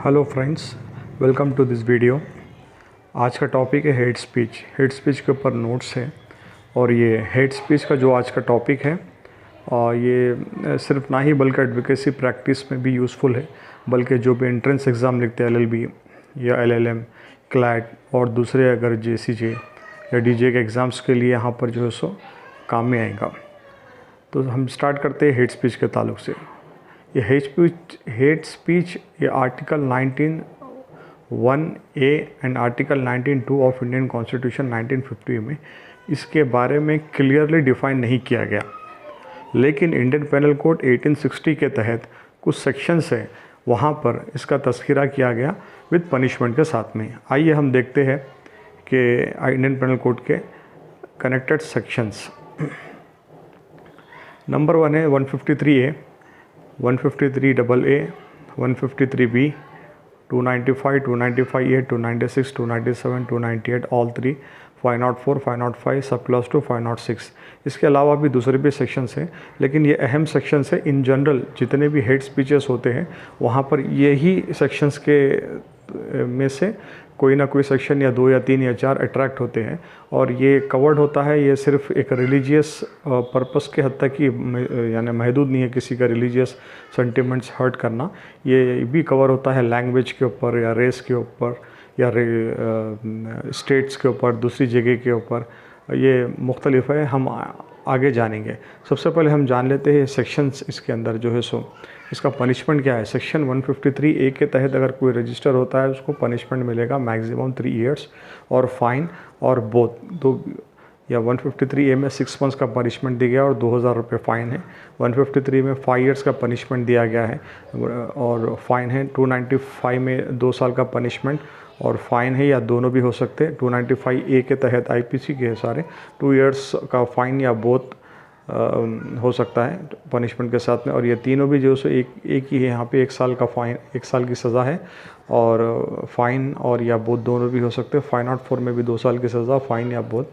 Hello friends, welcome to this video. आज का topic है हेट स्पीच। हेट स्पीच के ऊपर नोट्स है और ये हेट स्पीच का जो आज का टॉपिक है ये सिर्फ ना ही बल्कि एडवोकेसी प्रैक्टिस में भी यूज़फुल है, बल्कि जो भी एंट्रेंस एग्ज़ाम लिखते हैं LLB या LLM, क्लैट और दूसरे अगर JCJ या DJ के एग्ज़ाम्स के लिए यहाँ पर जो है सो काम में आएगा। तो हम स्टार्ट करते हैं हेट स्पीच के ताल्लुक से। ये हेट स्पीच ये article 19(1)(a and article 19(2) of Indian constitution 1950 में इसके बारे में क्लियरली डिफाइन नहीं किया गया, लेकिन इंडियन पेनल कोड 1860 के तहत कुछ सेक्शंस है वहाँ पर इसका तस्करा किया गया विद पनिशमेंट के साथ में। आइए हम देखते हैं कि इंडियन पेनल कोड के कनेक्टेड सेक्शंस। नंबर 1 है 153A, 153AA, 153B, 295, 295A, 296, 297, 298 all 3, 504, 505 सब क्लास 2, 506। इसके अलावा भी दूसरे भी सेक्शंस हैं, लेकिन ये अहम सेक्शंस है। इन जनरल जितने भी हेट स्पीचेस होते हैं वहाँ पर यही सेक्शंस के में से कोई ना कोई सेक्शन या 2 या 3 या 4 अट्रैक्ट होते हैं और ये कवर्ड होता है। ये सिर्फ एक रिलीजियस पर्पस के हद तक ही यानी महदूद नहीं है किसी का रिलीजियस सेंटिमेंट्स हर्ट करना। ये भी कवर होता है लैंग्वेज के ऊपर या रेस के ऊपर या स्टेट्स के ऊपर, दूसरी जगह के ऊपर। ये मुख्तलिफ है, हम आगे जानेंगे। सबसे पहले हम जान लेते हैं सेक्शंस इसके अंदर जो है सो इसका पनिशमेंट क्या है। सेक्शन 153A के तहत अगर कोई रजिस्टर होता है उसको पनिशमेंट मिलेगा मैक्सिमम 3 इयर्स और फाइन और बोथ दो, या 153A में 6 मंथ्स का पनिशमेंट दिया गया और 2000 रुपये फ़ाइन है। 153 में 5 इयर्स का पनिशमेंट दिया गया है और फाइन है। 295 में 2 साल का पनिशमेंट और फाइन है, या दोनों भी हो सकते हैं। 295A के तहत IPC के सारे 2 इयर्स का फ़ाइन या बोथ हो सकता है पनिशमेंट के साथ में। और ये तीनों भी जो सो एक ही है, यहाँ पे 1 साल का फ़ाइन, 1 साल की सज़ा है और फ़ाइन और या बोथ दोनों भी हो सकते हैं। 504 में भी 2 साल की सज़ा, फ़ाइन या बोथ।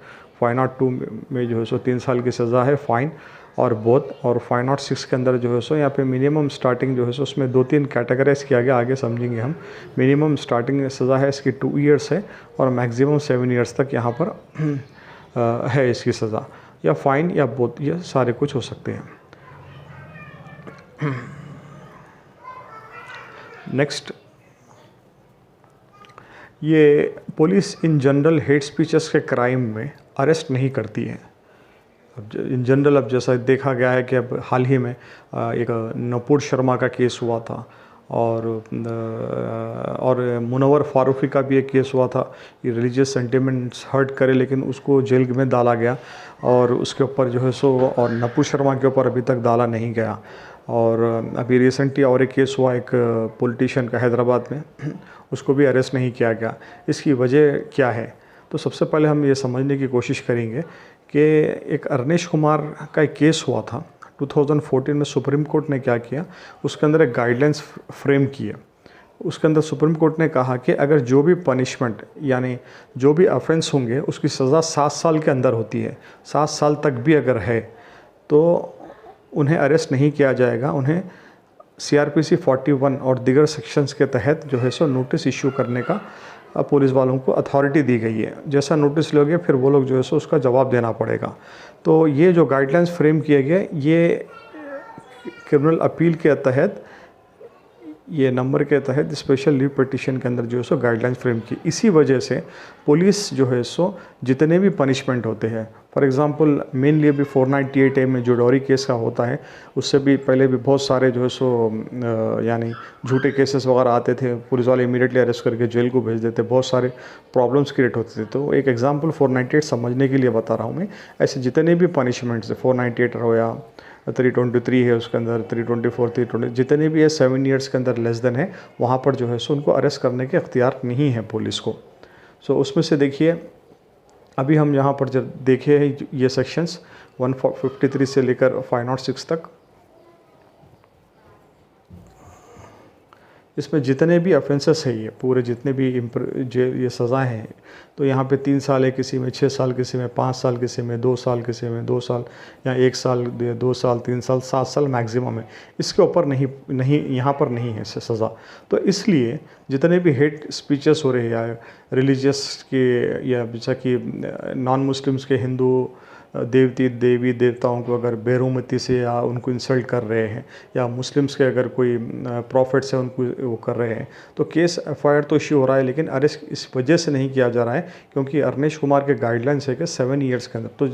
502 में जो है सो 3 साल की सज़ा है, फ़ाइन और बोथ। और 506 के अंदर जो है सो यहाँ पे मिनिमम स्टार्टिंग जो है सो उसमें 2-3 कैटेगराइज किया गया, आगे समझेंगे हम। मिनिमम स्टार्टिंग सज़ा है इसकी 2 इयर्स है और मैक्सिमम 7 इयर्स तक यहाँ पर है इसकी सज़ा, या फ़ाइन या बोथ, ये सारे कुछ हो सकते हैं। नेक्स्ट, ये police in general hate speeches के क्राइम में अरेस्ट नहीं करती है। अब इन जनरल अब जैसा देखा गया है कि अब हाल ही में एक नूपुर शर्मा का केस हुआ था और मुनव्वर फारूकी का भी एक केस हुआ था। ये रिलीजियस सेंटिमेंट्स हर्ट करे लेकिन उसको जेल में डाला गया और उसके ऊपर जो है सो, और नूपुर शर्मा के ऊपर अभी तक डाला नहीं गया। और अभी रिसेंटली और एक केस हुआ एक पॉलिटिशियन का हैदराबाद में, उसको भी अरेस्ट नहीं किया गया। इसकी वजह क्या है? तो सबसे पहले हम ये समझने की कोशिश करेंगे कि एक अरनेश कुमार का एक केस हुआ था 2014 में। सुप्रीम कोर्ट ने क्या किया, उसके अंदर एक गाइडलाइंस फ्रेम किए। उसके अंदर सुप्रीम कोर्ट ने कहा कि अगर जो भी पनिशमेंट यानी जो भी ऑफेंस होंगे उसकी सज़ा 7 साल के अंदर होती है, 7 साल तक भी अगर है तो उन्हें अरेस्ट नहीं किया जाएगा। उन्हें CRPC 41 और दीगर सेक्शंस के तहत जो है सो नोटिस इशू करने का पुलिस वालों को अथॉरिटी दी गई है। जैसा नोटिस लोगे फिर वो लोग जो है सो उसका जवाब देना पड़ेगा। तो ये जो गाइडलाइंस फ्रेम किए गए, ये क्रिमिनल अपील के तहत, ये नंबर के तहत स्पेशल लीव पिटिशन के अंदर जो है सो गाइडलाइंस फ्रेम की। इसी वजह से पुलिस जो है सो जितने भी पनिशमेंट होते हैं, फॉर एग्जांपल मेनली अभी 498A में जो डॉरी केस का होता है, उससे भी पहले भी बहुत सारे जो है सो यानी झूठे केसेस वगैरह आते थे, पुलिस वाले इमीडिएटली अरेस्ट करके जेल को भेज देते, बहुत सारे प्रॉब्लम्स क्रिएट होते थे। तो एक एग्जाम्पल 498 समझने के लिए बता रहा हूँ मैं। ऐसे जितने भी पनिशमेंट्स 498 हो या 323 है, उसके अंदर 324, 320 जितने भी है 7 इयर्स के अंदर लेस देन है, वहाँ पर जो है सो उनको अरेस्ट करने के अख्तियार नहीं है पुलिस को। सो उसमें से देखिए, अभी हम यहाँ पर जब देखे हैं ये सेक्शंस 153 से लेकर 506 तक, इसमें जितने भी ऑफेंसेस है, ये पूरे जितने भी ये सज़ाएँ हैं, तो यहाँ पे 3 साल है, किसी में 6 साल, किसी में 5 साल, किसी में 2 साल, किसी में 2 साल, या 1 साल, 2 साल, 3 साल, 7 साल मैक्सिमम है। इसके ऊपर नहीं यहाँ पर नहीं है सज़ा। तो इसलिए जितने भी हेट स्पीचेस हो रहे हैं, या रिलीजियस के, या जैसा कि नॉन मुस्लिम्स के हिंदू देवी देवताओं को अगर बेरुमती से या उनको इंसल्ट कर रहे हैं, या मुस्लिम्स के अगर कोई प्रॉफिट्स है उनको वो कर रहे हैं, तो केस एफआईआर तो इश्यू हो रहा है, लेकिन अरेस्ट इस वजह से नहीं किया जा रहा है क्योंकि अरनेश कुमार के गाइडलाइंस है कि 7 ईयर्स के अंदर, तो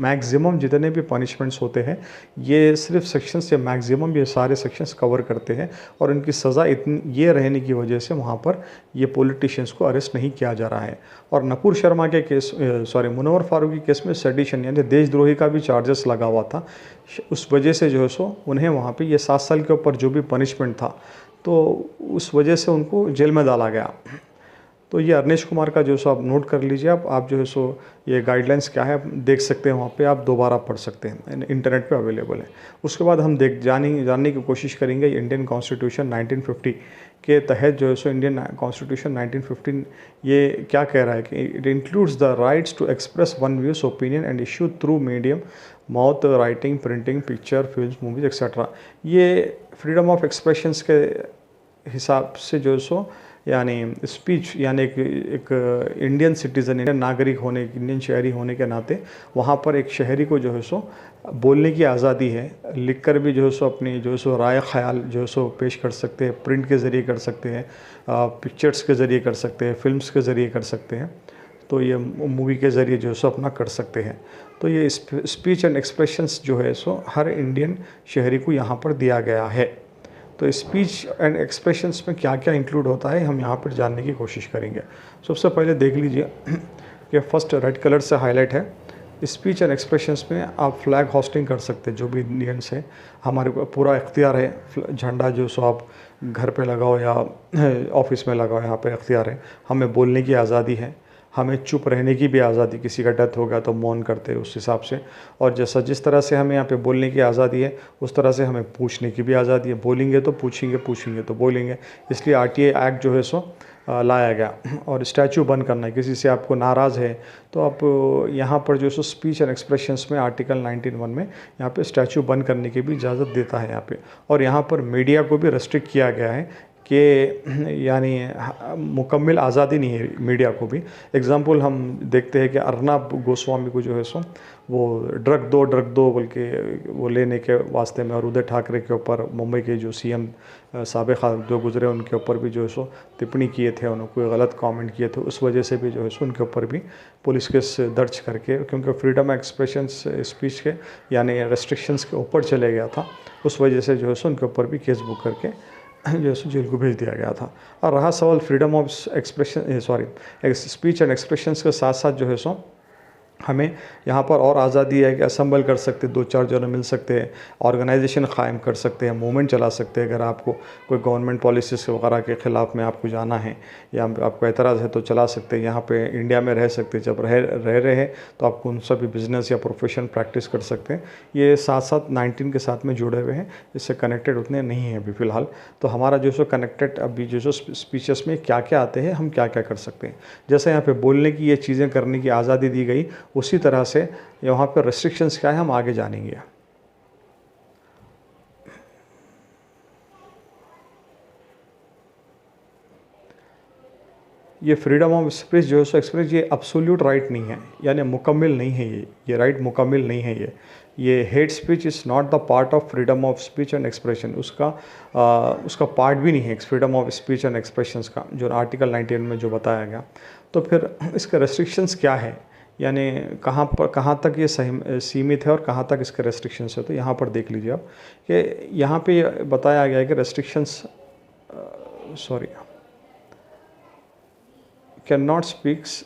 मैक्सिमम जितने भी पनिशमेंट्स होते हैं ये सिर्फ सेक्शंस, या मैक्सिमम ये सारे सेक्शंस कवर करते हैं, और इनकी सज़ा इतनी ये रहने की वजह से वहाँ पर ये पॉलिटिशियंस को अरेस्ट नहीं किया जा रहा है। और नपूर शर्मा के केस, मुनव्वर फारूकी केस में सेडिशन यानी देशद्रोही का भी चार्जेस लगा हुआ था। उस वजह से जो है सो उन्हें वहाँ पे ये 7 साल के ऊपर जो भी पनिशमेंट था, तो उस वजह से उनको जेल में डाला गया। तो ये अरनेश कुमार का जो सो आप नोट कर लीजिए, आप जो है सो ये गाइडलाइंस क्या है आप देख सकते हैं, वहाँ पे आप दोबारा पढ़ सकते हैं, इंटरनेट पे अवेलेबल है। उसके बाद हम जानने की कोशिश करेंगे इंडियन कॉन्स्टिट्यूशन 1950 के तहत जो है सो इंडियन कॉन्स्टिट्यूशन 1915 ये क्या कह रहा है कि it includes the rights to express one views opinion and issue through medium mouth, writing, printing, picture, film, movies etcetera. ये फ्रीडम ऑफ एक्सप्रेशंस के हिसाब से जो है सो यानी स्पीच, यानी एक इंडियन सिटीज़न, इंडियन नागरिक होने, इंडियन शहरी होने के नाते वहाँ पर एक शहरी को जो है सो बोलने की आज़ादी है, लिखकर भी जो है सो अपनी जो है सो राय ख्याल जो है सो पेश कर सकते हैं, प्रिंट के ज़रिए कर सकते हैं, पिक्चर्स के ज़रिए कर सकते हैं, फिल्म्स के ज़रिए कर सकते हैं, तो ये मूवी के ज़रिए जो है सो अपना कर सकते हैं। तो ये स्पीच एंड एक्सप्रेशंस जो है सो हर इंडियन शहरी को यहाँ पर दिया गया है। तो स्पीच एंड एक्सप्रेशंस में क्या क्या इंक्लूड होता है हम यहाँ पर जानने की कोशिश करेंगे। सबसे पहले देख लीजिए कि फर्स्ट रेड कलर से हाईलाइट है, स्पीच एंड एक्सप्रेशंस में आप फ्लैग होस्टिंग कर सकते हैं, जो भी इंडियंस हैं हमारे को पूरा इख्तियार है। झंडा जो सो आप घर पे लगाओ या ऑफिस में लगाओ, यहाँ पे इख्तियार है। हमें बोलने की आज़ादी है, हमें चुप रहने की भी आज़ादी, किसी का डेथ हो गया तो मौन करते हैं उस हिसाब से। और जैसा जिस तरह से हमें यहाँ पे बोलने की आज़ादी है, उस तरह से हमें पूछने की भी आज़ादी है। बोलेंगे तो पूछेंगे, पूछेंगे तो बोलेंगे, इसलिए आरटीआई एक्ट जो है सो लाया गया। और स्टैचू बंद करना है, किसी से आपको नाराज़ है तो आप यहाँ पर जो सो स्पीच एंड एक्सप्रेशंस में आर्टिकल 19(1) में यहाँ पे स्टैचू बंद करने की भी इजाज़त देता है यहाँ पे। और यहाँ पर मीडिया को भी रेस्ट्रिक्ट किया गया है कि यानी मुकम्मल आज़ादी नहीं है मीडिया को भी। एग्ज़ाम्पल हम देखते हैं कि अर्नब गोस्वामी को जो है सो वो ड्रग दो बोल के वो लेने के वास्ते में, और उदय ठाकरे के ऊपर, मुंबई के जो सीएम साबिक़ा जो गुजरे उनके ऊपर भी जो है सो टिप्पणी किए थे, उन्होंने कोई गलत कमेंट किए थे, उस वजह से भी जो है सो उनके ऊपर भी पुलिस केस दर्ज करके, क्योंकि फ्रीडम एक्सप्रेशंस स्पीच के यानी रेस्ट्रिक्शंस के ऊपर चले गया था, उस वजह से जो है सो उनके ऊपर भी केस बुक करके जो है जेल को भेज दिया गया था। और रहा सवाल freedom of speech and expressions के साथ साथ जो है सो हमें यहाँ पर और आज़ादी है कि असम्बल कर सकते, 2-4 जन मिल सकते हैं, ऑर्गेनाइजेशन क़ायम कर सकते हैं, मूवमेंट चला सकते हैं। अगर आपको कोई गवर्नमेंट पॉलिसीज़ वगैरह के ख़िलाफ़ में आपको जाना है या आपको एतराज़ है तो चला सकते हैं। यहाँ पे इंडिया में रह सकते हैं, जब रह रहे हैं तो आप कौन सा भी बिज़नेस या प्रोफेशन प्रैक्टिस कर सकते हैं। ये साथ साथ 19 के साथ में जुड़े हुए हैं, इससे कनेक्टेड उतने नहीं हैं अभी फ़िलहाल। तो हमारा जो सो कनेक्टेड अभी जो सो स्पीचेस में क्या क्या आते हैं, हम क्या क्या कर सकते हैं। जैसे यहाँ पर बोलने की ये चीज़ें करने की आज़ादी दी गई, उसी तरह से यहाँ पर रेस्ट्रिक्शंस क्या है हम आगे जानेंगे। ये फ्रीडम ऑफ स्पीच जो है सो एक्सप्रेस, ये अब्सोल्यूट राइट नहीं है, यानी मुकम्मल नहीं है ये राइट मुकम्मल नहीं है। ये hate speech is not the part of freedom of speech and expression, उसका पार्ट भी नहीं है freedom of speech and expressions का, जो आर्टिकल 19 में जो बताया गया। तो फिर इसके रेस्ट्रिक्शंस क्या है, यानी कहाँ तक ये सीमित है और कहाँ तक इसके रेस्ट्रिक्शंस है। तो यहाँ पर देख लीजिए आप कि यहाँ पे बताया गया है कि रेस्ट्रिक्शंस कैन नॉट स्पीक्स,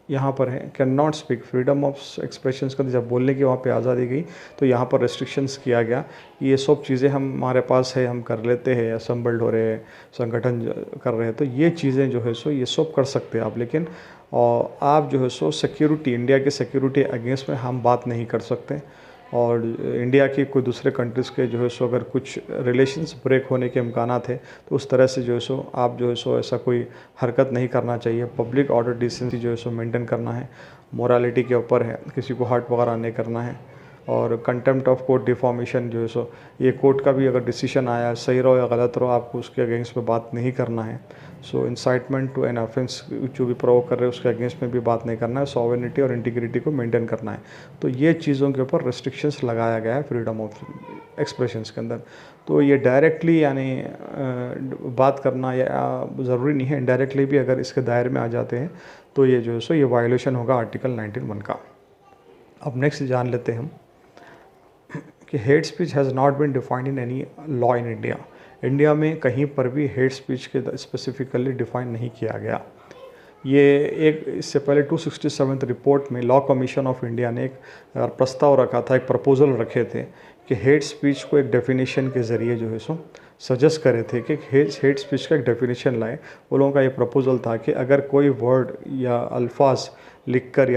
यहाँ पर है can not speak, freedom of expressions का जब बोलने की वहाँ पे आज़ादी गई तो यहाँ पर रेस्ट्रिक्शंस किया गया। ये सब चीज़ें हमारे पास है, हम कर लेते हैं, असम्बल्ड हो रहे हैं, संगठन कर रहे हैं, तो ये चीज़ें जो है सो ये सब कर सकते हैं आप। लेकिन और आप जो है सो सिक्योरिटी, इंडिया के सिक्योरिटी अगेंस्ट में हम बात नहीं कर सकते, और इंडिया की कोई दूसरे कंट्रीज़ के जो है सो अगर कुछ रिलेशंस ब्रेक होने के इम्कान थे तो उस तरह से जो है सो आप जो है सो ऐसा कोई हरकत नहीं करना चाहिए। पब्लिक ऑर्डर डिसेंसी जो है सो मेंटेन करना है, मोरालिटी के ऊपर है, किसी को हर्ट वगैरह नहीं करना है। और कंटेम्प्ट ऑफ कोर्ट डिफॉर्मेशन जो है सो ये कोर्ट का भी अगर डिसीजन आया, सही रहो या गलत रहो, आपको उसके अगेंस्ट में बात नहीं करना है। सो इंसाइटमेंट टू एन ऑफेंस जो भी प्रोवोक कर रहे हैं उसके अगेंस्ट में भी बात नहीं करना है। सॉवरेनिटी और इंटीग्रिटी को मेंटेन करना है। तो ये चीज़ों के ऊपर रिस्ट्रिक्शंस लगाया गया है फ्रीडम ऑफ एक्सप्रेशंस के अंदर। तो ये डायरेक्टली यानी बात करना या ज़रूरी नहीं है, इनडायरेक्टली भी अगर इसके दायरे में आ जाते हैं तो ये जो है सो ये वायलेशन होगा आर्टिकल 19(1) का। अब नेक्स्ट जान लेते हैं हम कि hate speech has not been defined in any law in India. India में कहीं पर भी हेट स्पीच के स्पेसिफिकली डिफाइन नहीं किया गया। ये एक इससे पहले 267 रिपोर्ट में लॉ कमीशन ऑफ इंडिया ने एक प्रस्ताव रखा था, एक प्रपोजल रखे थे कि हेट स्पीच को एक डेफिनेशन के ज़रिए जो है सो सजेस्ट करे थे कि हेट स्पीच का एक डेफिनेशन लाए। वो लोगों का ये प्रपोजल था कि अगर कोई वर्ड या अल्फाज लिखकर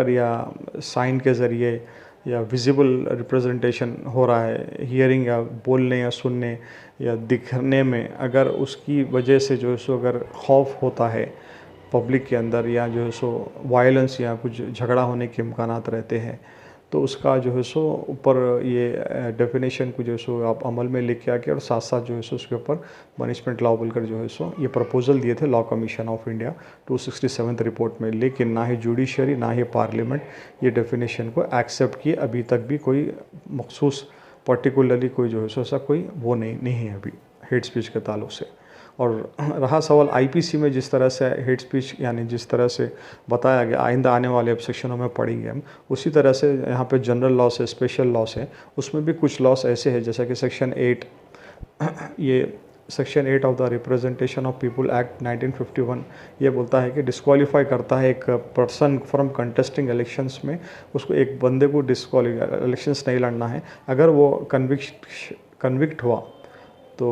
या साइन के ज़रिए या विजिबल रिप्रेजेंटेशन हो रहा है, हियरिंग या बोलने या सुनने या दिखने में, अगर उसकी वजह से जो है सो अगर खौफ होता है पब्लिक के अंदर या जो है सो वायलेंस या कुछ झगड़ा होने के इम्कानात रहते हैं, तो उसका जो है सो ऊपर ये डेफिनेशन को जो है सो आप अमल में लेके आके और साथ साथ जो है सो उसके ऊपर पनिशमेंट लाओबल कर जो है सो ये प्रपोजल दिए थे law commission of India 267 report में। लेकिन ना ही जुडिशरी ना ही पार्लियामेंट ये डेफिनेशन को एक्सेप्ट किए। अभी तक भी कोई मखसूस पर्टिकुलरली कोई जो है सो ऐसा कोई वो नहीं है अभी हेट स्पीच के ताल्लुक से। और रहा सवाल आईपीसी में जिस तरह से हेट स्पीच यानी जिस तरह से बताया गया, आइंदा आने वाले अब सेक्शनों में पढ़ेंगे हम, उसी तरह से यहाँ पे जनरल लॉस है, स्पेशल लॉस है, उसमें भी कुछ लॉस ऐसे हैं जैसा कि सेक्शन 8 ये section 8 of the representation of people act 1951 ये बोलता है कि डिस्क्वालीफाई करता है एक पर्सन फ्रॉम कंटेस्टिंग इलेक्शंस में। उसको एक बंदे को इलेक्शंस नहीं लड़ना है अगर वो कन्विक्ट हुआ तो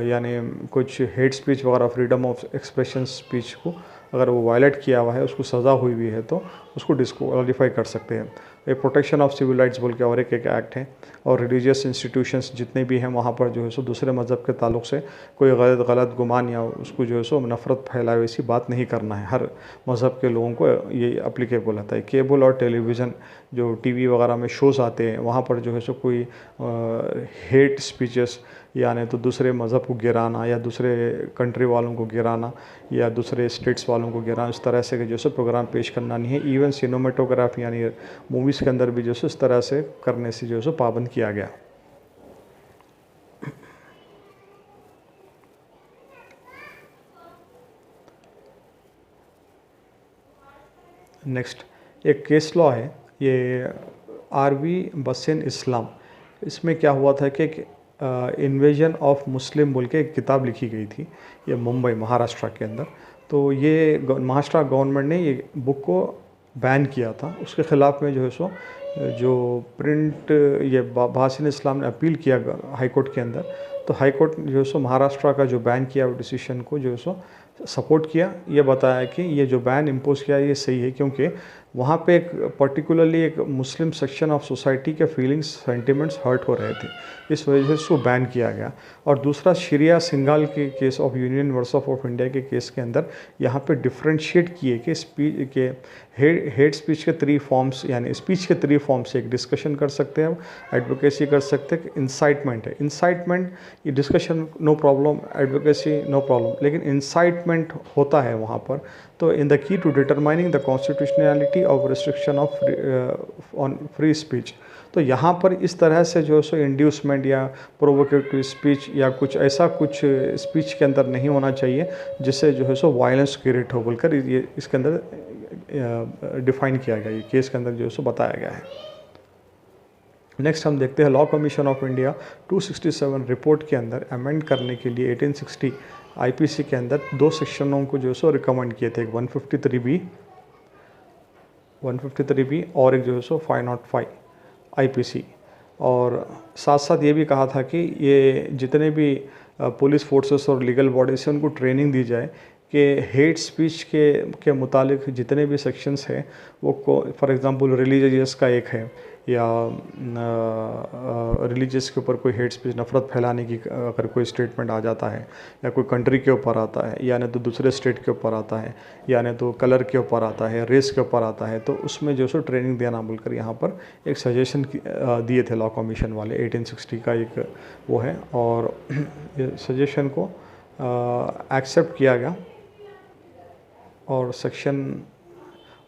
यानी कुछ हेट स्पीच वगैरह फ्रीडम ऑफ एक्सप्रेशन स्पीच को अगर वो वायलेट किया हुआ है, उसको सज़ा हुई भी है तो उसको डिस्क्वालीफाई कर सकते हैं। ये प्रोटेक्शन ऑफ सिविल राइट्स बोल के और एक एक्ट है। और रिलीजियस इंस्टीट्यूशंस जितने भी हैं वहाँ पर जो है सो दूसरे मज़हब के ताल्लुक से कोई गलत गुमान या उसको जो है सो नफ़रत फैलाए वैसी बात नहीं करना है। हर मज़हब के लोगों को ये एप्लीकेबल होता है। केबल और टेलीविज़न जो टीवी वगैरह में शोज़ आते हैं वहाँ पर जो है सो कोई हेट स्पीचेस यानी तो दूसरे मज़हब को गिराना या दूसरे कंट्री वालों को गिराना या दूसरे स्टेट्स वालों को गिराना, इस तरह से जो है प्रोग्राम पेश करना नहीं है। इवन सिनेमेटोग्राफी यानी मूवीज़ के अंदर भी जो है इस तरह से करने से जो है पाबंद किया गया। नेक्स्ट एक केस लॉ है, ये आरवी बसिन इस्लाम। इसमें क्या हुआ था कि इन्वेजन ऑफ मुस्लिम बोल के एक किताब लिखी गई थी ये मुंबई महाराष्ट्र के अंदर। तो ये महाराष्ट्र गवर्नमेंट ने ये बुक को बैन किया था। उसके ख़िलाफ़ में जो है सो जो प्रिंट ये बसिन इस्लाम ने अपील किया हाई कोर्ट के अंदर। तो हाई कोर्ट जो है सो महाराष्ट्र का जो बैन किया वो डिसीजन को जो है सो सपोर्ट किया। ये बताया कि ये जो बैन इम्पोज किया ये सही है क्योंकि वहाँ पे एक पर्टिकुलरली एक मुस्लिम सेक्शन ऑफ सोसाइटी के फीलिंग्स सेंटिमेंट्स हर्ट हो रहे थे, इस वजह से उसको बैन किया गया। और दूसरा शरिया सिंघाल के case of union versus of India के केस के अंदर यहाँ पे डिफ्रेंशिएट किए कि स्पीच के हेट स्पीच के 3 फॉर्म्स यानी स्पीच के 3 फॉर्म्स, एक डिस्कशन कर सकते हैं, एडवोकेसी कर सकते हैं, इंसाइटमेंट है। इंसाइटमेंट ये discussion no problem, advocacy no problem, लेकिन इंसाइटमेंट होता है वहाँ पर। तो in the key to determining the constitutionality of restriction of on free speech. तो यहाँ पर इस तरह से जो है सो इंड्यूसमेंट या प्रोवोकेटिव स्पीच या कुछ ऐसा कुछ स्पीच के अंदर नहीं होना चाहिए जिससे जो है सो वायलेंस क्रिएट हो बोलकर ये इसके अंदर डिफाइन किया गया, ये केस के अंदर जो है सो बताया गया है। नेक्स्ट हम देखते हैं law commission of India 267 report के अंदर अमेंड करने के लिए 1860 आईपीसी के अंदर 2 सेक्शनों को जो है सो रिकमेंड किए थे, एक 153B और एक जो है सो 505 आईपीसी। और साथ साथ ये भी कहा था कि ये जितने भी पुलिस फोर्सेस और लीगल बॉडीज हैं उनको ट्रेनिंग दी जाए कि हेट स्पीच के मुतालिक जितने भी सेक्शंस हैं वो फॉर एग्जांपल रिलीजियस का एक है या रिलीजियस के ऊपर कोई हेट स्पीच, नफ़रत फैलाने की अगर कोई स्टेटमेंट आ जाता है, या कोई कंट्री के ऊपर आता है, या नहीं तो दूसरे स्टेट के ऊपर आता है, या नहीं तो कलर के ऊपर आता है, रेस के ऊपर आता है, तो उसमें जो सो ट्रेनिंग देना बोलकर यहाँ पर एक सजेशन दिए थे लॉ कमीशन वाले। 1860 का एक वो है, और ये सजेशन को एक्सेप्ट किया गया, और section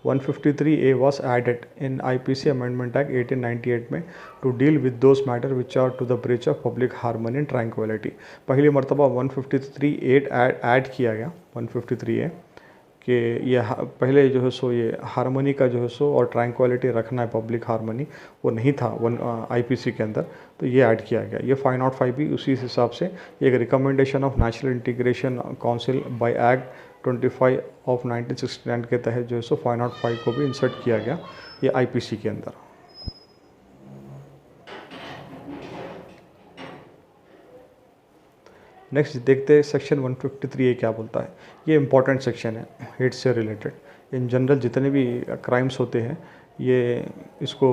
153A was added in IPC Amendment Act 1898 में to deal with those matter which are to the breach of public harmony and tranquillity. पहली मरतबा 153A ऐड किया गया, 153A कि ये पहले जो है सो ये हारमोनी का जो है सो और ट्रैंक्विलिटी रखना है, पब्लिक हारमोनी वो नहीं था IPC के अंदर, तो ये ऐड किया गया। ये 505 भी उसी हिसाब से एक recommendation of national integration council bye act 25 of 1969 के तहत जो है सो 505 को भी इंसर्ट किया गया ये IPC के अंदर। नेक्स्ट देखते हैं सेक्शन 153A क्या बोलता है। ये इंपॉर्टेंट सेक्शन है हेट से रिलेटेड। इन जनरल जितने भी क्राइम्स होते हैं ये इसको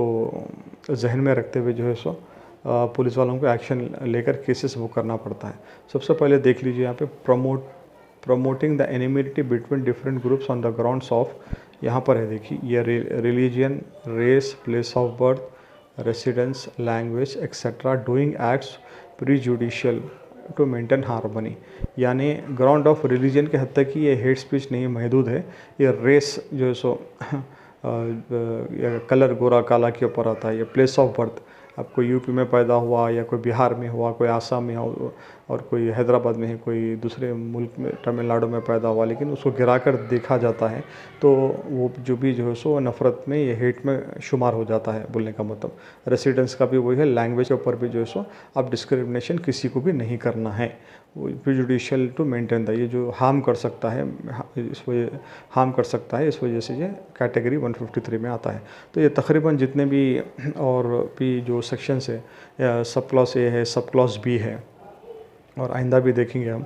जहन में रखते हुए जो है सो पुलिस वालों को एक्शन लेकर केसेस वो करना पड़ता है। सबसे पहले देख लीजिए यहाँ पे promoting the enmity between different groups on the grounds of, यहाँ पर है देखिए ये religion, race, place of birth, residence, language etcetera, doing acts prejudicial to maintain harmony. यानी ग्राउंड ऑफ रिलीजन के हद तक ही ये हेट स्पीच नहीं महदूद है। ये रेस जो है सो कलर गोरा काला के ऊपर आता है। ये प्लेस ऑफ बर्थ, आपको यूपी में पैदा हुआ या कोई बिहार में हुआ, कोई आसाम में हो, और कोई हैदराबाद में है, कोई दूसरे मुल्क में तमिलनाडु में पैदा हुआ, लेकिन उसको गिराकर देखा जाता है तो वो जो भी जो है सो नफ़रत में, ये हेट में शुमार हो जाता है बोलने का मतलब। रेसिडेंस का भी वही है, लैंग्वेज के ऊपर भी जो है सो अब डिस्क्रिमिनेशन किसी को भी नहीं करना है। प्रीजुडिशियल टू मेंटेन द, ये जो हार्म कर सकता है, इस वजह हार्म कर सकता है, इस वजह से ये कैटेगरी 153 में आता है। तो ये तकरीबन जितने भी और भी जो सेक्शंस है, सब क्लॉज ए है, सब क्लॉज बी है, और आइंदा भी देखेंगे हम।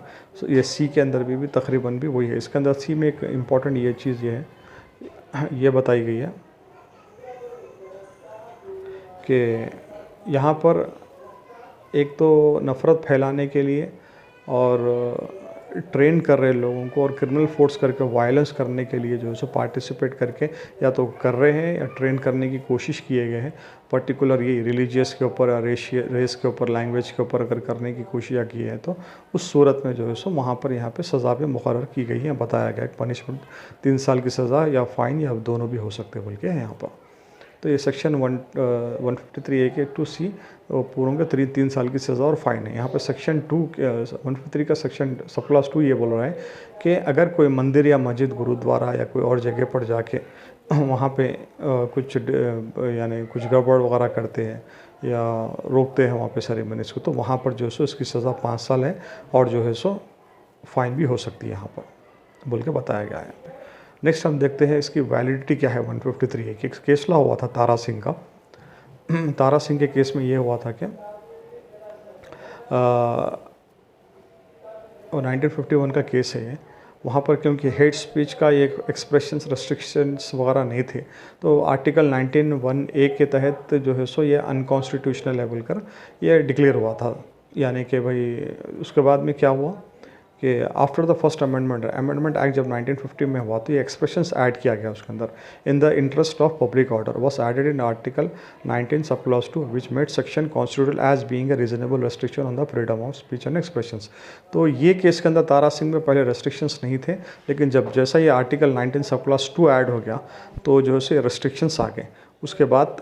ये सी के अंदर भी तकरीबन भी वही है। इसके अंदर सी में एक इम्पॉर्टेंट ये चीज़ ये है, ये बताई गई है कि यहाँ पर एक तो नफ़रत फैलाने के लिए और ट्रेन कर रहे लोगों को और क्रिमिनल फोर्स करके वायलेंस करने के लिए जो है सो पार्टिसिपेट करके या तो कर रहे हैं या ट्रेन करने की कोशिश किए गए हैं। पर्टिकुलर ये रिलीजियस के ऊपर या रेस के ऊपर, लैंग्वेज के ऊपर अगर करने की कोशिश की है तो उस सूरत में जो है सो वहाँ पर यहाँ पे सज़ा भी मुकर्रर की गई है। बताया गया है पनिशमेंट 3 साल की सज़ा या फ़ाइन या दोनों भी हो सकते बोल के है यहाँ पर। तो ये सेक्शन 153A के 2C पूरों के 3 साल की सज़ा और फाइन है। यहाँ पर सेक्शन 153 का सेक्शन सब क्लास 2 ये बोल रहा है कि अगर कोई मंदिर या मस्जिद, गुरुद्वारा या कोई और जगह पर जाके वहाँ पे कुछ यानी कुछ गड़बड़ वगैरह करते हैं या रोकते हैं वहाँ पे सेरेमनीज़ को, तो वहाँ पर जो है सो इसकी सज़ा 5 साल है और जो है सो फाइन भी हो सकती है यहाँ पर बोल के बताया गया है। नेक्स्ट हम देखते हैं इसकी वैलिडिटी क्या है 153 की। एक केस ला हुआ था तारा सिंह का। तारा सिंह के केस में ये हुआ था कि 1951 का केस है ये। वहाँ पर क्योंकि हेट स्पीच का ये एक्सप्रेशंस रेस्ट्रिक्शंस वगैरह नहीं थे, तो आर्टिकल 19(1)(a) के तहत जो है सो ये अनकॉन्स्टिट्यूशनल लेवल कर ये डिक्लेयर हुआ था। यानी कि भाई उसके बाद में क्या हुआ कि after the first amendment act जब 1950 में हुआ तो ये एक्सप्रेशंस ऐड किया गया उसके अंदर। In the interest of public order was added in article 19 sub clause 2 which made section constitutional as being a reasonable restriction on the freedom of speech and expressions. तो ये केस के अंदर तारा सिंह में पहले रेस्ट्रिक्शंस नहीं थे, लेकिन जब जैसा ये आर्टिकल 19 सब क्लॉज 2 ऐड हो गया तो जो है रेस्ट्रिक्शंस आ गए। उसके बाद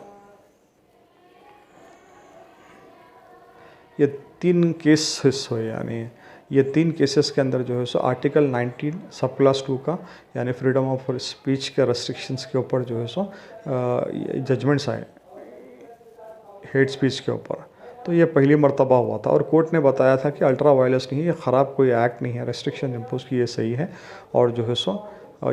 ये 3 केसेस हुए, यानी ये 3 केसेस के अंदर जो है सो आर्टिकल 19 सब क्लास 2 का यानी फ्रीडम ऑफ स्पीच के रेस्ट्रिक्शंस के ऊपर जो है सो जजमेंट्स आए हेट स्पीच के ऊपर। तो ये पहली मर्तबा हुआ था और कोर्ट ने बताया था कि अल्ट्रा वायलेंस नहीं, ये ख़राब कोई एक्ट नहीं है, रेस्ट्रिक्शन इम्पोज की ये सही है और जो है सो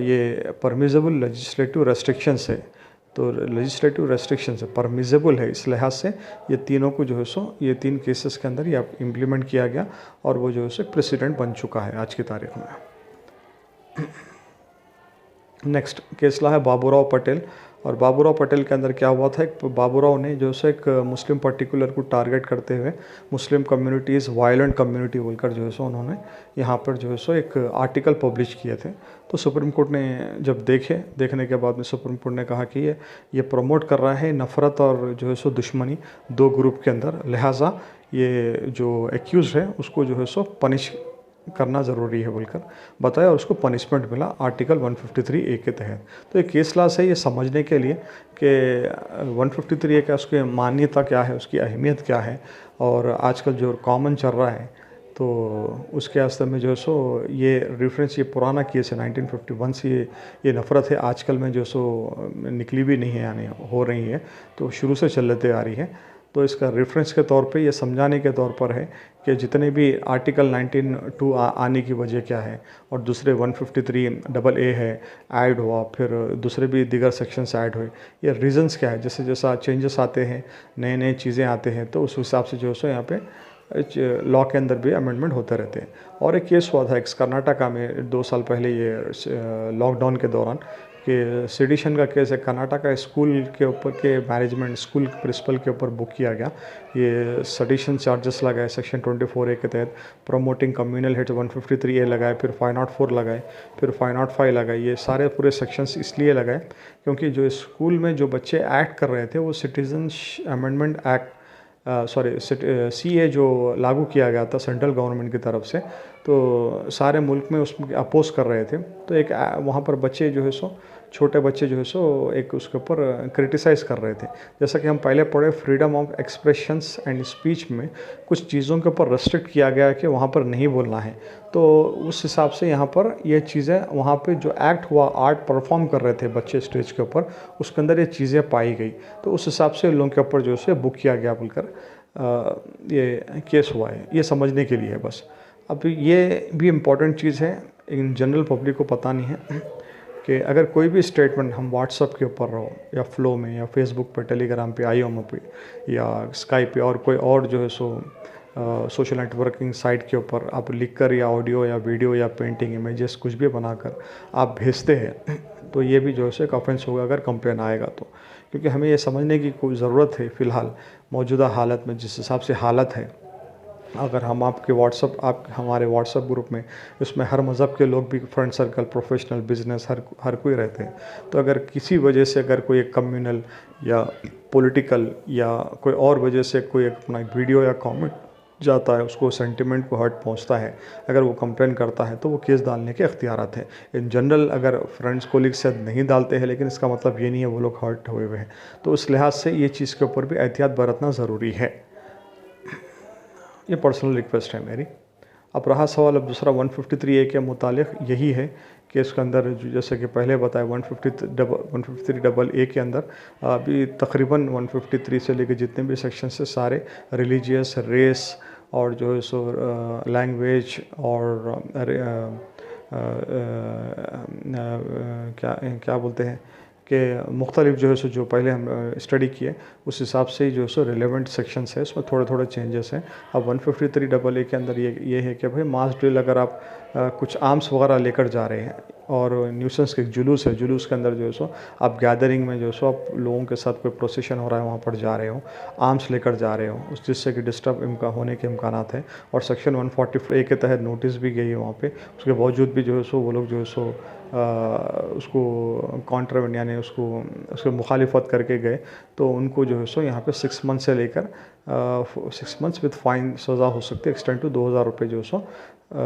ये परमिजेबल लेजिस्लेटिव रेस्ट्रिक्शंस है। तो लेजिस्लेटिव रेस्ट्रिक्शन से परमिजेबल है, इस लिहाज से ये तीनों को जो है सो ये 3 केसेस के अंदर ये इम्प्लीमेंट किया गया और वो जो है सो प्रेसिडेंट बन चुका है आज की तारीख में। नेक्स्ट केस ला है बाबूराव पटेल और बाबूराव पटेल के अंदर क्या हुआ था, एक बाबूराव ने जो है एक मुस्लिम पर्टिकुलर को टारगेट करते हुए मुस्लिम कम्युनिटीज़ वायलेंट कम्युनिटी बोलकर जो है सो उन्होंने यहाँ पर जो है सो एक आर्टिकल पब्लिश किए थे। तो सुप्रीम कोर्ट ने जब देखने के बाद में सुप्रीम कोर्ट ने कहा कि ये प्रमोट कर रहा है नफ़रत और जो है सो दुश्मनी दो ग्रुप के अंदर, लिहाजा ये जो एक्यूज़ है उसको जो है सो पनिश करना ज़रूरी है बोलकर बताया और उसको पनिशमेंट मिला आर्टिकल 153A के तहत। तो ये केस लॉ है ये समझने के लिए कि 153A का उसकी मान्यता क्या है, उसकी अहमियत क्या है, और आजकल जो कॉमन चल रहा है तो उसके वास्ते में जो है सो ये रेफरेंस ये पुराना केस है 1951 से ये नफ़रत है आजकल में जो सो निकली भी नहीं है, यानी हो रही है, तो शुरू से चलते आ रही है। तो इसका रेफरेंस के तौर पे ये समझाने के तौर पर है कि जितने भी आर्टिकल 19(2) आने की वजह क्या है और दूसरे 153AA है ऐड हुआ, फिर दूसरे भी दीगर सेक्शंस ऐड हुए, ये रीज़न्स क्या है, जैसे जैसा चेंजेस आते हैं, नए नए चीज़ें आते हैं, तो उस हिसाब से जो है सो यहाँ पे लॉ के अंदर भी अमेंडमेंट होते रहते हैं। और एक केस हुआ था कर्नाटका में 2 साल पहले, ये लॉकडाउन के दौरान, कि सेडिशन का केस है कर्नाटका स्कूल के ऊपर के मैनेजमेंट स्कूल प्रिंसिपल के ऊपर बुक किया गया। ये सेडिशन चार्जेस लगाए सेक्शन 24A के तहत, प्रमोटिंग कम्युनल हेट 153A लगाए, फिर 504 लगाए, फिर 505 लगाए। ये सारे पूरे सेक्शंस इसलिए लगाए क्योंकि जो स्कूल में जो बच्चे एक्ट कर रहे थे वो सिटीजन अमेंडमेंट एक्ट CA जो लागू किया गया था सेंट्रल गवर्नमेंट की तरफ से, तो सारे मुल्क में उसमें अपोज कर रहे थे। तो एक वहाँ पर बच्चे जो है सो छोटे बच्चे जो है सो एक उसके ऊपर क्रिटिसाइज़ कर रहे थे। जैसा कि हम पहले पढ़े freedom of expressions and speech में कुछ चीज़ों के ऊपर रेस्ट्रिक्ट किया गया कि वहाँ पर नहीं बोलना है, तो उस हिसाब से यहाँ पर ये चीज़ें वहाँ पे जो एक्ट हुआ, आर्ट परफॉर्म कर रहे थे बच्चे स्टेज के ऊपर, उसके अंदर ये चीज़ें पाई गई, तो उस हिसाब से लोगों के ऊपर जो है बुक किया गया बोलकर ये केस हुआ है। ये समझने के लिए बस। अब ये भी इम्पॉर्टेंट चीज़ है, इन जनरल पब्लिक को पता नहीं है कि अगर कोई भी स्टेटमेंट हम व्हाट्सअप के ऊपर रहो या फ्लो में या फेसबुक पे, टेलीग्राम पे, IOMO पे या स्काइप पे और कोई और जो है सो सोशल नेटवर्किंग साइट के ऊपर आप लिखकर या ऑडियो या वीडियो या पेंटिंग इमेजेस कुछ भी बनाकर आप भेजते हैं, तो ये भी जो है सो एक ऑफेंस होगा अगर कंप्लेन आएगा तो। क्योंकि हमें ये समझने की कोई ज़रूरत है फ़िलहाल मौजूदा हालत में, जिस हिसाब से हालत है, अगर हम आपके हमारे व्हाट्सअप ग्रुप में, उसमें हर मज़हब के लोग भी, फ्रेंड सर्कल, प्रोफेशनल, बिजनेस, हर कोई रहते हैं, तो अगर किसी वजह से अगर कोई एक कम्युनल या पॉलिटिकल या कोई और वजह से कोई अपना वीडियो या कमेंट जाता है, उसको सेंटिमेंट को हर्ट पहुंचता है, अगर वो कंप्लेन करता है तो वो केस डालने के इख्तियारात हैं। इन जनरल अगर फ्रेंड्स कोलिग से नहीं डालते हैं, लेकिन इसका मतलब ये नहीं है वो लोग हर्ट हुए हुए हैं, तो उस लिहाज से ये चीज़ के ऊपर भी एहतियात बरतना ज़रूरी है। ये पर्सनल रिक्वेस्ट है मेरी। अब रहा सवाल अब दूसरा 153A के मुतालिक, यही है कि इसके अंदर जैसे कि पहले बताया 153AA के अंदर अभी तकरीबन 153 से लेकर जितने भी सेक्शन से सारे रिलीजियस, रेस और जो है सो लैंग्वेज और क्या बोलते हैं कि मुख्तलिफ जो है सो जो पहले हम स्टडी किए उस हिसाब से ही जो है सो रिलेवेंट सेक्शंस है, उसमें थोड़े थोड़े चेंजेस हैं। अब 153AA के अंदर ये है कि भाई मास ड्रिल अगर आप कुछ आर्म्स वगैरह लेकर जा रहे हैं और न्यूसेंस के जुलूस है, जुलूस के अंदर जो है सो आप गैदरिंग में जो है सो आप लोगों के साथ कोई प्रोसेशन हो रहा है वहाँ पर जा रहे हो, आर्म्स लेकर जा रहे हो, उस जिससे कि डिस्टर्ब होने के इम्कानात हैं, और सेक्शन 144A के तहत नोटिस भी गई है वहाँ पे, उसके बावजूद भी जो है सो वो लोग जो है सो उसको कॉन्ट्रावेंड यानी उसको मुखालिफत करके गए, तो उनको जो है सो यहाँ पे 6 मंथ से लेकर 6 मंथ्स विद फाइन सज़ा हो सकती है, एक्सटेंड टू 2000 रुपये जो है सो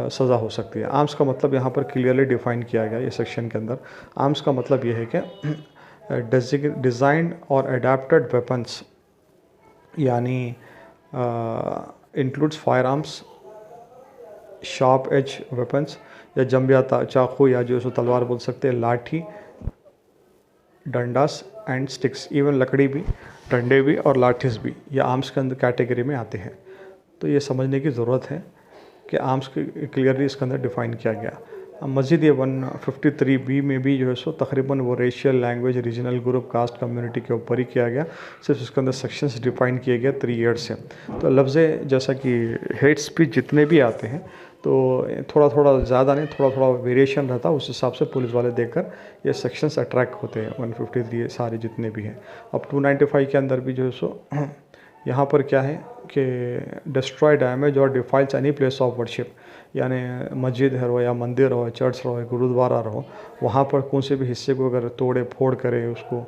सज़ा हो सकती है। आर्म्स का मतलब यहाँ पर क्लियरली डिफाइन किया गया ये सेक्शन के अंदर। आर्म्स का मतलब ये है कि डिज़ाइंड और अडेप्टेड वेपन्स यानी includes firearms, sharp edge weapons या जंबिया चाकू या जो सो तलवार बोल सकते हैं, लाठी, डंडास एंड स्टिक्स, इवन लकड़ी भी, डंडे भी और लाठीज़ भी, ये आर्म्स के अंदर कैटेगरी में आते हैं। तो ये समझने की ज़रूरत है कि आर्म्स क्लियरली इसके अंदर डिफ़ाइन किया गया। मज़ीद ये 153B में भी जो है सो तकरीबन वो racial, language, regional group, caste, community के ऊपर ही किया गया, सिर्फ इसके अंदर सेक्शंस डिफ़ाइन किए गए 3 ईयर्स से। तो लफ्ज़ जैसा कि हेट स्पीच जितने भी आते हैं तो थोड़ा थोड़ा ज़्यादा नहीं, थोड़ा थोड़ा वेरिएशन रहता है, उस हिसाब से पुलिस वाले देखकर ये सेक्शंस अट्रैक्ट होते हैं 153 सारे जितने भी हैं। अब 295 के अंदर भी जो है सो यहाँ पर क्या है कि डिस्ट्रॉय, डैमेज और डिफाइल्स एनी प्लेस ऑफ वर्शिप, यानी मस्जिद है रहो या मंदिर हो, चर्च रहो, गुरुद्वारा रहो, वहाँ पर कौन से भी हिस्से को अगर तोड़े फोड़ करे, उसको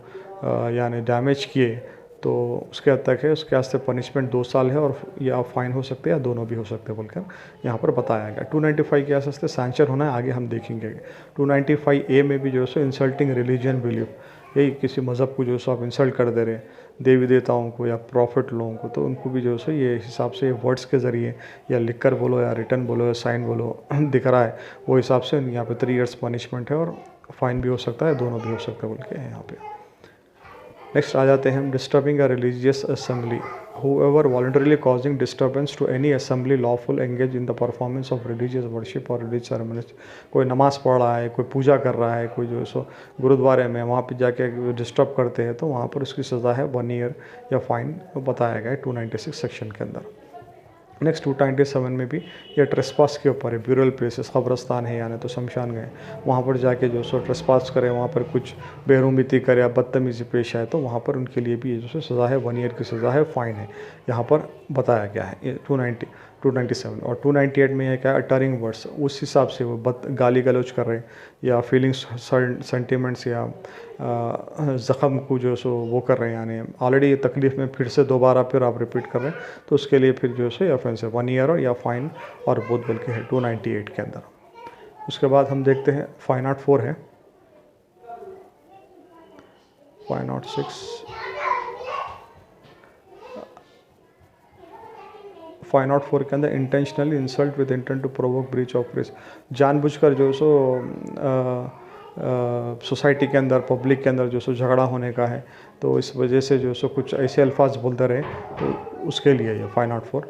यानी डैमेज किए, तो उसके हद तक है, उसके वास्ते पनिशमेंट 2 साल है और या फाइन हो सकते हैं या दोनों भी हो सकते हैं बोलकर यहाँ पर बताया गया। 295 के वास्ते सैंक्शन होना है, आगे हम देखेंगे। 295A में भी जो है सो इंसल्टिंग रिलीजन बिलीफ, यही किसी मज़हब को जो है सो आप इंसल्ट कर दे रहे, देवी देवताओं को या प्रॉफिट लोगों को, तो उनको भी जो है सो ये हिसाब से वर्ड्स के ज़रिए या लिख कर बोलो या रिटर्न बोलो या साइन बोलो दिख रहा है, वो हिसाब से यहाँ पे 3 ईयर्स पनिशमेंट है और फाइन भी हो सकता है, दोनों भी हो सकता है बोल के यहाँ पे। नेक्स्ट आ जाते हैं हम, disturbing a religious assembly, whoever voluntarily causing disturbance to any assembly lawful engage in the performance of religious worship or religious ceremonies। कोई नमाज़ पढ़ रहा है, कोई पूजा कर रहा है, कोई जो है सो गुरुद्वारे में वहाँ पे जाके डिस्टर्ब करते हैं, तो वहाँ पर उसकी सज़ा है 1 ईयर या फाइन बताया गया है 296 सेक्शन के अंदर। नेक्स्ट 297 में भी ये ट्रेसपास के ऊपर है, ब्यूरल प्लेसेस, कब्रस्तान है यानी तो शमशान गए, वहाँ पर जाके जो सो ट्रेसपास करे, वहाँ पर कुछ बेरुमिती करे या बदतमीज़ी पेश आए, तो वहाँ पर उनके लिए भी ये जो सज़ा है 1 ईयर की सज़ा है, फ़ाइन है, यहाँ पर बताया गया है। ये 297 और 298 में ये क्या है, अटरिंग वर्ड्स, उस हिसाब से वो गाली गलौज कर रहे हैं या फीलिंग्स सेंटिमेंट्स या ज़ख़म को जो सो वो कर रहे हैं, यानी ऑलरेडी तकलीफ़ में फिर से दोबारा फिर आप रिपीट कर रहे हैं, तो उसके लिए फिर जो है ऑफेंस है 1 ईयर और या फाइन और बोथ बल्कि है 298 के अंदर। उसके बाद हम देखते हैं 504 है, 506, 504 के अंदर intentionally insult with intent to provoke breach of trust, जानबूझकर जो सो सोसाइटी के अंदर, पब्लिक के अंदर जो सो झगड़ा होने का है, तो इस वजह से जो सो कुछ ऐसे अल्फाज बोलते रहे, तो उसके लिए ये 504।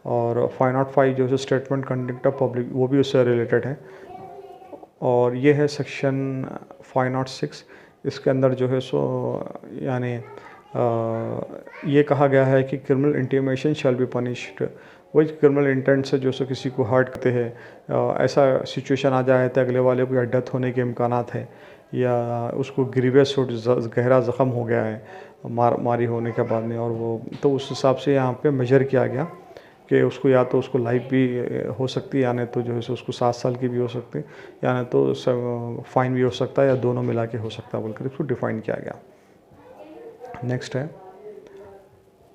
और 505 जो so statement conduct of public, वो भी उससे रिलेटेड है। और ये है सेक्शन 506, इसके अंदर जो है सो यानी ये कहा गया है कि criminal intimation shall be punished, वही क्रिमिनल इंटेंट से जो सो किसी को हर्ट करते हैं, ऐसा सिचुएशन आ जाए तो अगले वाले को या डेथ होने के इम्कानात है या उसको ग्रीवियस गहरा ज़ख़म हो गया है मारी होने के बाद में, और वो तो उस हिसाब से यहाँ पे मेजर किया गया कि उसको या तो उसको लाइफ भी हो सकती है, यानी तो जो है सो उसको 7 साल की भी हो सकती है, यानी तो फाइन भी हो सकता है या दोनों मिला के हो सकता है बोलकर इसको डिफ़ाइन किया गया। नेक्स्ट है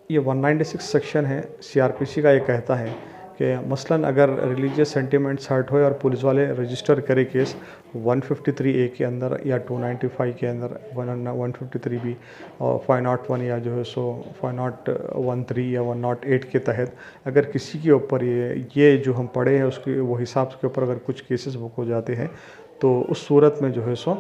ये 196 सेक्शन है सीआरपीसी का, ये कहता है कि मसलन अगर रिलीजियस सेंटिमेंट्स हर्ट हो और पुलिस वाले रजिस्टर करे केस 153A के अंदर या 295 के अंदर 153B और 501 या जो है सो 513 या 108 के तहत अगर किसी के ऊपर ये जो हम पढ़े हैं उसके वो हिसाब के ऊपर अगर कुछ केसेस बुक हो जाते हैं, तो उस सूरत में जो है सो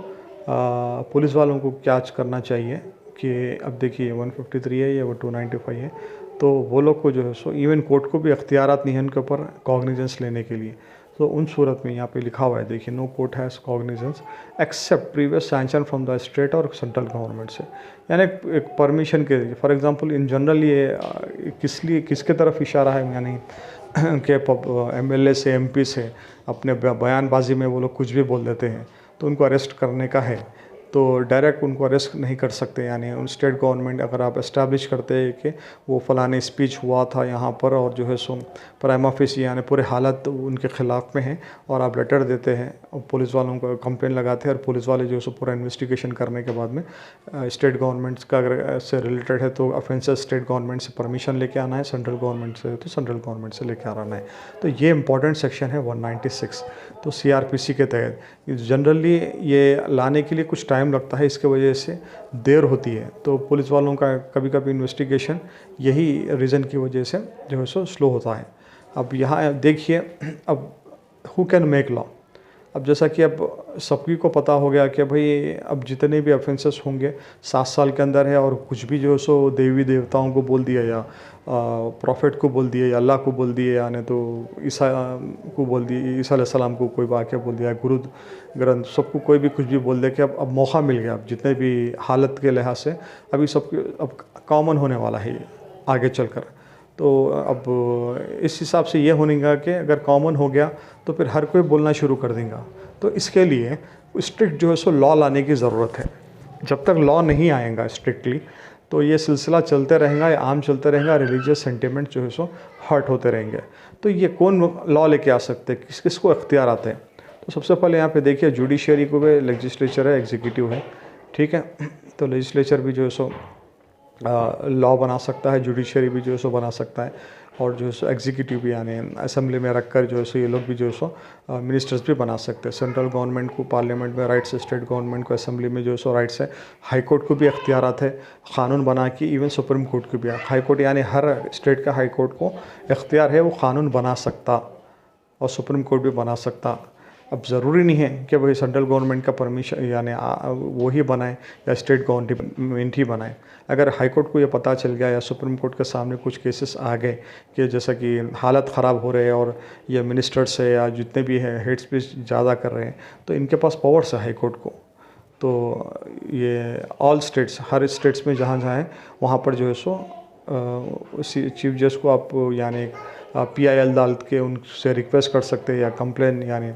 पुलिस वालों को क्या करना चाहिए कि अब देखिए 153 है या वो 295 है, तो वो लोग को जो है सो इवन कोर्ट को भी अख्तियारात नहीं है उनके ऊपर कॉग्निजेंस लेने के लिए। तो उन सूरत में यहाँ पे लिखा हुआ है, देखिए no court has cognizance except previous sanction from the state और सेंट्रल गवर्नमेंट से, यानी एक परमिशन के लिए। फॉर एग्जांपल इन जनरल ये किसके तरफ इशारा है, यानी के MLA से MP से अपने बयानबाजी में वो लोग कुछ भी बोल देते हैं तो उनको अरेस्ट करने का है, तो डायरेक्ट उनको अरेस्ट नहीं कर सकते। यानी उन स्टेट गवर्नमेंट अगर आप इस्टेब्लिश करते हैं कि वो फ़लाने स्पीच हुआ था यहाँ पर और जो है सो प्राइमा फेसी यानी पूरे हालत उनके ख़िलाफ़ में है और आप लेटर देते हैं और पुलिस वालों को कंप्लेन लगाते हैं और पुलिस वाले जो है सो पूरा इन्वेस्टिगेशन करने के बाद में स्टेट गवर्नमेंट्स का अगर से रिलेटेड है तो ऑफेंसेस स्टेट गवर्नमेंट से परमिशन लेके आना है, सेंट्रल गवर्नमेंट से तो सेंट्रल गवर्नमेंट से लेके आना है। तो ये इंपॉर्टेंट सेक्शन है 196। तो CRPC के तहत जनरली ये लाने के लिए कुछ टाइम लगता है, इसके वजह से देर होती है, तो पुलिस वालों का कभी कभी इन्वेस्टिगेशन यही रीज़न की वजह से जो है सो स्लो होता है। अब यहाँ देखिए, अब हु कैन मेक लॉ, अब जैसा कि अब सभी को पता हो गया कि भाई अब जितने भी ऑफेंसेस होंगे 7 साल के अंदर है और कुछ भी जो है सो देवी देवताओं को बोल दिया या प्रॉफिट को बोल दिया या अल्लाह को बोल दिए, यानी तो ईसा को बोल दिए, ईसा अलैहिस्सलाम को कोई वाक़या बोल दिया, गुरु ग्रंथ सबको कोई भी कुछ भी बोल दे कि अब मौका मिल गया, अब जितने भी हालत के लिहाज से अभी सब अब कॉमन होने वाला है ये आगे चलकर। तो अब इस हिसाब से ये होनेगा कि अगर कॉमन हो गया तो फिर हर कोई बोलना शुरू कर देगा। तो इसके लिए स्ट्रिक्ट जो है सो लॉ लाने की ज़रूरत है। जब तक लॉ नहीं आएगा स्ट्रिक्टली तो ये सिलसिला चलते रहेगा, या आम चलते रहेगा, रिलीजियस सेंटिमेंट जो है सो हर्ट होते रहेंगे। तो ये कौन लॉ लेके आ सकते हैं, किस किस को इख्तियार आते हैं? तो सबसे पहले यहाँ पे देखिए, जुडिशरी को भी लेजिस्लेचर है, एग्जीक्यूटिव है, ठीक है। तो लेजिस्लेचर भी जो है सो लॉ बना सकता है, जुडिशरी भी जो है सो बना सकता है, और जो है सो एग्जीक्यूटिव भी यानी असेंबली में रखकर जो है सो ये लोग भी जो है सो मिनिस्टर्स भी बना सकते हैं। सेंट्रल गवर्नमेंट को पार्लियामेंट में राइट्स है, स्टेट गवर्नमेंट को असेंबली में जो है सो राइट्स है, हाई कोर्ट को भी इख्तियारात है क़ानून बना के, इवन सुप्रीम कोर्ट को भी। हाई कोर्ट यानी हर स्टेट का हाई कोर्ट को इख्तियार है वो क़ानून बना सकता, और सुप्रीम कोर्ट भी बना सकता। अब ज़रूरी नहीं है कि वही सेंट्रल गवर्नमेंट का परमिशन यानी वो ही बनाए या स्टेट गवर्नमेंट ही बनाए। अगर हाई कोर्ट को ये पता चल गया या सुप्रीम कोर्ट के सामने कुछ केसेस आ गए कि जैसा कि हालत ख़राब हो रहे हैं और ये मिनिस्टर्स है या जितने भी हैं हेड स्पीच ज़्यादा कर रहे हैं, तो इनके पास पावर्स है हाई कोर्ट को। तो ये ऑल स्टेट्स, हर स्टेट्स में जहाँ जहाँ है वहाँ पर जो है सो चीफ जज को आप यानी PIL डाल के उनसे रिक्वेस्ट कर सकते हैं, या कंप्लेन यानी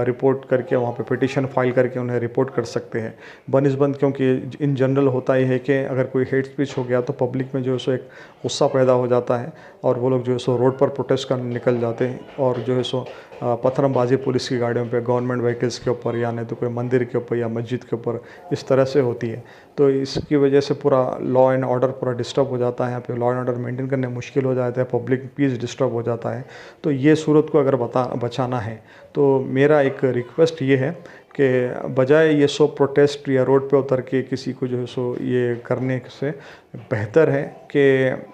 रिपोर्ट करके वहाँ पे पिटिशन फाइल करके उन्हें रिपोर्ट कर सकते हैं बनिस्बत। क्योंकि इन जनरल होता ही है कि अगर कोई हेट स्पीच हो गया तो पब्लिक में जो है सो एक गुस्सा पैदा हो जाता है, और वो लोग जो है सो रोड पर प्रोटेस्ट करने निकल जाते हैं, और जो है सो पत्थरबाजी पुलिस की गाड़ियों पे, गवर्नमेंट व्हीकल्स के ऊपर, या नहीं तो कोई मंदिर के ऊपर या मस्जिद के ऊपर, इस तरह से होती है। तो इसकी वजह से पूरा लॉ एंड ऑर्डर पूरा डिस्टर्ब हो जाता है, यहाँ पे लॉ एंड ऑर्डर मेंटेन करने मुश्किल हो जाता है, पब्लिक पीस डिस्टर्ब हो जाता है। तो ये सूरत को अगर बचाना है तो मेरा एक रिक्वेस्ट ये है कि बजाय ये सो प्रोटेस्ट या रोड पे उतर के किसी को जो है सो ये करने से बेहतर है कि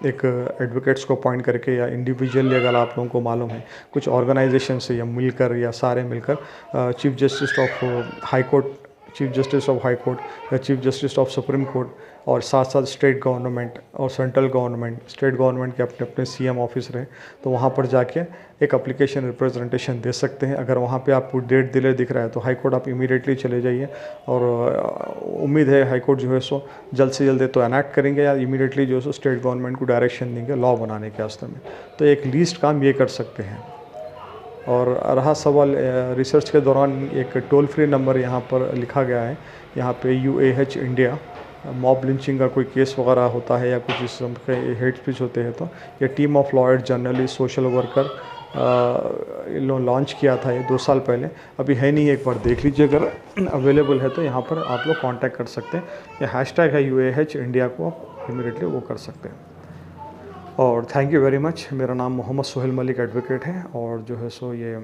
एक एडवोकेट्स को अपॉइंट करके, या इंडिविजुअली अगर आप लोगों को मालूम है कुछ ऑर्गेनाइजेशन से या मिलकर या सारे मिलकर chief justice of high court, chief justice of high court या chief justice of supreme court, और साथ साथ स्टेट गवर्नमेंट और सेंट्रल गवर्नमेंट, स्टेट गवर्नमेंट के अपने अपने CM ऑफिस रहे, तो वहाँ पर जाके एक एप्लीकेशन रिप्रेजेंटेशन दे सकते हैं। अगर वहाँ पे आपको डेट डिले दिख रहा है तो हाई कोर्ट आप इमीडिएटली चले जाइए, और उम्मीद है हाई कोर्ट जो है सो जल्द से जल्द तो एनैक्ट करेंगे, या इमीडिएटली जो है सो स्टेट गवर्नमेंट को डायरेक्शन देंगे लॉ बनाने के वास्ते में। तो एक लीस्ट काम ये कर सकते हैं। और रहा सवाल रिसर्च के दौरान, एक टोल फ्री नंबर यहाँ पर लिखा गया है, यहाँ पे UAH इंडिया, मॉब लिंचिंग का कोई केस वगैरह होता है या कुछ इस किस्म के हेट स्पीच होते हैं, तो ये team of lawyer journalist social worker in लोगों लॉन्च किया था ये 2 साल पहले। अभी है नहीं, एक बार देख लीजिए, अगर अवेलेबल है तो यहाँ पर आप लोग कांटेक्ट कर सकते हैं। ये हैशटैग है UAH इंडिया को आप इमीडिएटली वो कर सकते हैं। और थैंक यू वेरी मच। मेरा नाम मोहम्मद सोहेल मलिक एडवोकेट है, और जो है सो ये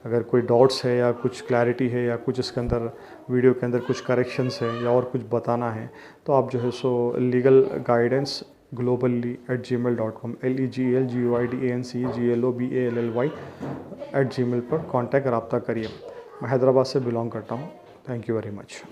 अगर कोई डाउट्स है या कुछ क्लैरिटी है या कुछ इसके अंदर वीडियो के अंदर कुछ करेक्शंस है या और कुछ बताना है, तो आप जो है सो legal guidance globally@gmail.com LEGLGUIDANCE GLOBALLY @gmail पर कांटेक्ट रब्ता करिए। मैं हैदराबाद से बिलोंग करता हूँ। Thank you very much.